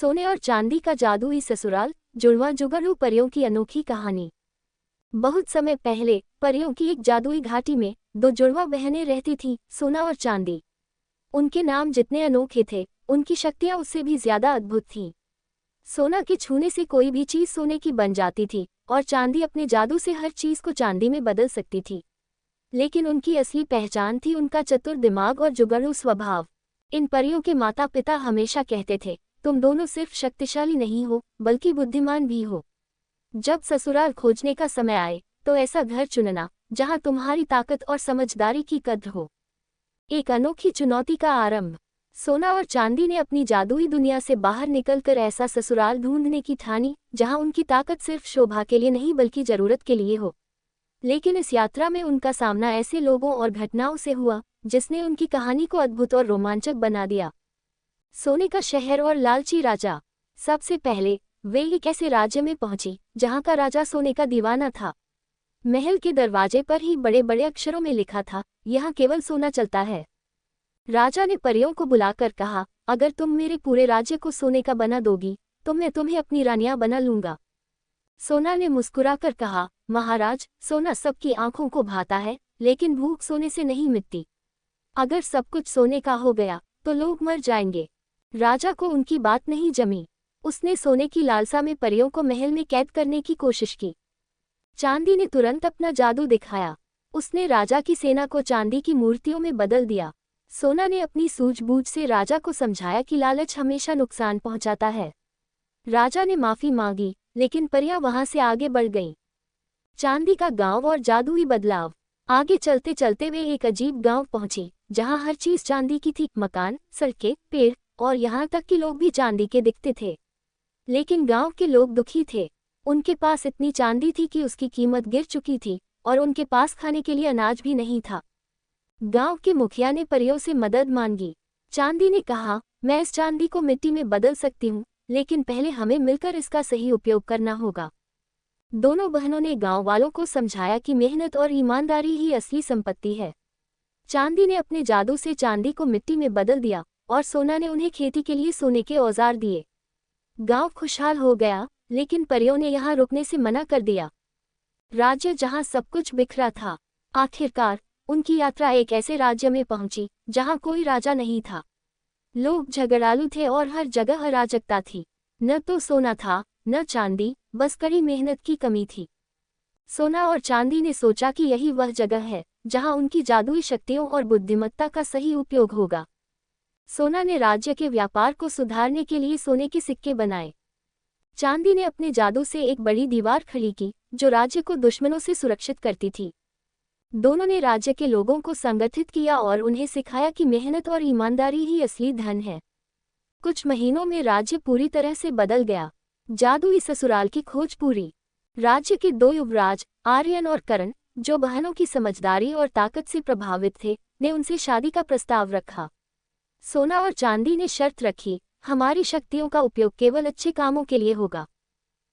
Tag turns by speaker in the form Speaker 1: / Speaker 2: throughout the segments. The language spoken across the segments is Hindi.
Speaker 1: सोने और चांदी का जादुई ससुराल, जुड़वा जुगनू परियों की अनोखी कहानी। बहुत समय पहले परियों की एक जादुई घाटी में दो जुड़वा बहनें रहती थीं, सोना और चांदी। उनके नाम जितने अनोखे थे, उनकी शक्तियां उससे भी ज्यादा अद्भुत थीं। सोना के छूने से कोई भी चीज सोने की बन जाती थी और चांदी अपने जादू से हर चीज को चांदी में बदल सकती थी। लेकिन उनकी असली पहचान थी उनका चतुर दिमाग और जुगनू स्वभाव। इन परियों के माता पिता हमेशा कहते थे, तुम दोनों सिर्फ शक्तिशाली नहीं हो बल्कि बुद्धिमान भी हो। जब ससुराल खोजने का समय आए तो ऐसा घर चुनना जहां तुम्हारी ताकत और समझदारी की कद्र हो। एक अनोखी चुनौती का आरंभ। सोना और चांदी ने अपनी जादुई दुनिया से बाहर निकलकर ऐसा ससुराल ढूंढने की ठानी जहां उनकी ताकत सिर्फ शोभा के लिए नहीं बल्कि जरूरत के लिए हो। लेकिन इस यात्रा में उनका सामना ऐसे लोगों और घटनाओं से हुआ जिसने उनकी कहानी को अद्भुत और रोमांचक बना दिया। सोने का शहर और लालची राजा। सबसे पहले वे एक ऐसे राज्य में पहुंची जहां का राजा सोने का दीवाना था। महल के दरवाजे पर ही बड़े बड़े अक्षरों में लिखा था, यहाँ केवल सोना चलता है। राजा ने परियों को बुलाकर कहा, अगर तुम मेरे पूरे राज्य को सोने का बना दोगी तो मैं तुम्हें अपनी रानियां बना लूंगा। सोना ने मुस्कुराकर कहा, महाराज, सोना सबकी आंखों को भाता है, लेकिन भूख सोने से नहीं मिटती। अगर सब कुछ सोने का हो गया तो लोग मर जाएंगे। राजा को उनकी बात नहीं जमी। उसने सोने की लालसा में परियों को महल में कैद करने की कोशिश की। चांदी ने तुरंत अपना जादू दिखाया। उसने राजा की सेना को चांदी की मूर्तियों में बदल दिया। सोना ने अपनी सूझबूझ से राजा को समझाया कि लालच हमेशा नुकसान पहुंचाता है। राजा ने माफी मांगी, लेकिन परियां वहां से आगे बढ़ गईं। चांदी का गांव और जादुई बदलाव। आगे चलते चलते वे एक अजीब गांव पहुंची जहां हर चीज चांदी की थी, मकान, सड़कें, पेड़ और यहाँ तक कि लोग भी चांदी के दिखते थे। लेकिन गांव के लोग दुखी थे। उनके पास इतनी चांदी थी कि उसकी कीमत गिर चुकी थी और उनके पास खाने के लिए अनाज भी नहीं था। गांव के मुखिया ने परियों से मदद मांगी। चांदी ने कहा, मैं इस चांदी को मिट्टी में बदल सकती हूँ, लेकिन पहले हमें मिलकर इसका सही उपयोग करना होगा। दोनों बहनों ने गांव वालों को समझाया कि मेहनत और ईमानदारी ही असली संपत्ति है। चांदी ने अपने जादू से चांदी को मिट्टी में बदल दिया और सोना ने उन्हें खेती के लिए सोने के औजार दिए। गांव खुशहाल हो गया, लेकिन परियों ने यहाँ रुकने से मना कर दिया। राज्य जहाँ सब कुछ बिखरा था। आखिरकार उनकी यात्रा एक ऐसे राज्य में पहुंची जहाँ कोई राजा नहीं था। लोग झगड़ालू थे और हर जगह अराजकता थी। न तो सोना था न चांदी, बस कड़ी मेहनत की कमी थी। सोना और चांदी ने सोचा कि यही वह जगह है जहाँ उनकी जादुई शक्तियों और बुद्धिमत्ता का सही उपयोग होगा। सोना ने राज्य के व्यापार को सुधारने के लिए सोने के सिक्के बनाए। चांदी ने अपने जादू से एक बड़ी दीवार खड़ी की जो राज्य को दुश्मनों से सुरक्षित करती थी। दोनों ने राज्य के लोगों को संगठित किया और उन्हें सिखाया कि मेहनत और ईमानदारी ही असली धन है। कुछ महीनों में राज्य पूरी तरह से बदल गया। जादुई ससुराल की खोज पूरी। राज्य के दो युवराज, आर्यन और करण, जो बहनों की समझदारी और ताकत से प्रभावित थे, ने उनसे शादी का प्रस्ताव रखा। सोना और चांदी ने शर्त रखी, हमारी शक्तियों का उपयोग केवल अच्छे कामों के लिए होगा।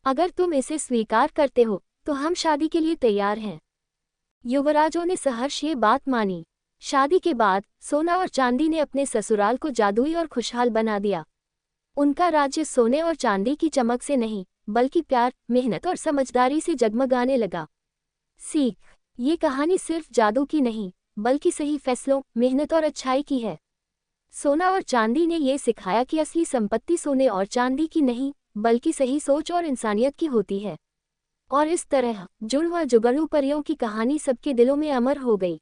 Speaker 1: अगर तुम इसे स्वीकार करते हो तो हम शादी के लिए तैयार हैं। युवराजों ने सहर्ष ये बात मानी। शादी के बाद सोना और चांदी ने अपने ससुराल को जादुई और खुशहाल बना दिया। उनका राज्य सोने और चांदी की चमक से नहीं बल्कि प्यार, मेहनत और समझदारी से जगमगाने लगा। सीख, ये कहानी सिर्फ जादू की नहीं बल्कि सही फैसलों, मेहनत और अच्छाई की है। सोना और चांदी ने ये सिखाया कि असली संपत्ति सोने और चांदी की नहीं बल्कि सही सोच और इंसानियत की होती है। और इस तरह जुड़वा जुगनू परियों की कहानी सबके दिलों में अमर हो गई।